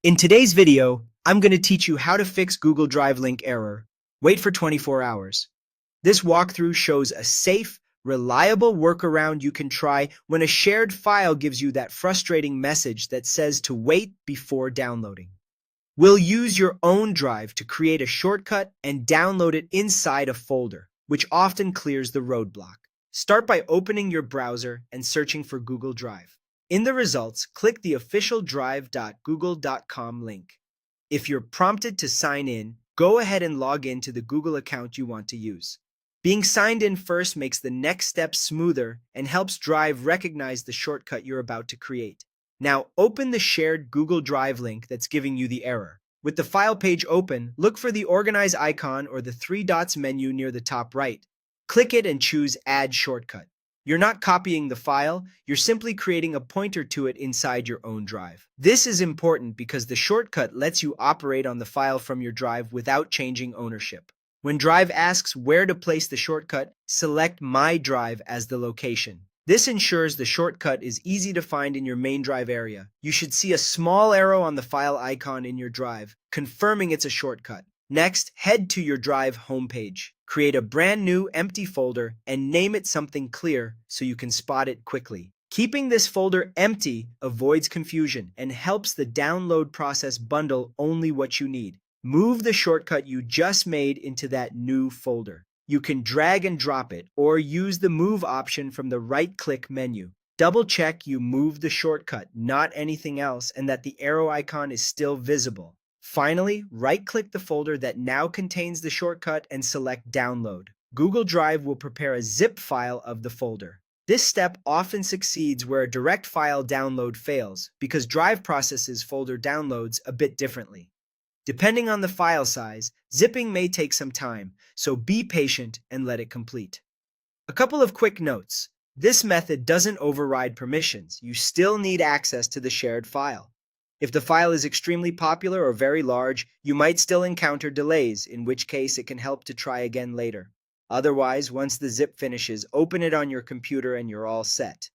In today's video, I'm going to teach you how to fix Google Drive link error. Wait for 24 hours. This walkthrough shows a safe, reliable workaround you can try when a shared file gives you that frustrating message that says to wait before downloading. We'll use your own drive to create a shortcut and download it inside a folder, which often clears the roadblock. Start by opening your browser and searching for Google Drive. In the results, click the official drive.google.com link. If you're prompted to sign in, go ahead and log in to the Google account you want to use. Being signed in first makes the next step smoother and helps Drive recognize the shortcut you're about to create. Now open the shared Google Drive link that's giving you the error. With the file page open, look for the Organize icon or the three dots menu near the top right. Click it and choose Add Shortcut. You're not copying the file, you're simply creating a pointer to it inside your own drive. This is important because the shortcut lets you operate on the file from your drive without changing ownership. When Drive asks where to place the shortcut, select My Drive as the location. This ensures the shortcut is easy to find in your main drive area. You should see a small arrow on the file icon in your drive, confirming it's a shortcut. Next, head to your Drive homepage. Create a brand new empty folder and name it something clear so you can spot it quickly. Keeping this folder empty avoids confusion and helps the download process bundle only what you need. Move the shortcut you just made into that new folder. You can drag and drop it or use the Move option from the right-click menu. Double check you moved the shortcut, not anything else, and that the arrow icon is still visible. Finally, right-click the folder that now contains the shortcut and select Download. Google Drive will prepare a zip file of the folder. This step often succeeds where a direct file download fails because Drive processes folder downloads a bit differently. Depending on the file size, zipping may take some time, so be patient and let it complete. A couple of quick notes. This method doesn't override permissions. You still need access to the shared file. If the file is extremely popular or very large, you might still encounter delays, in which case it can help to try again later. Otherwise, once the zip finishes, open it on your computer and you're all set.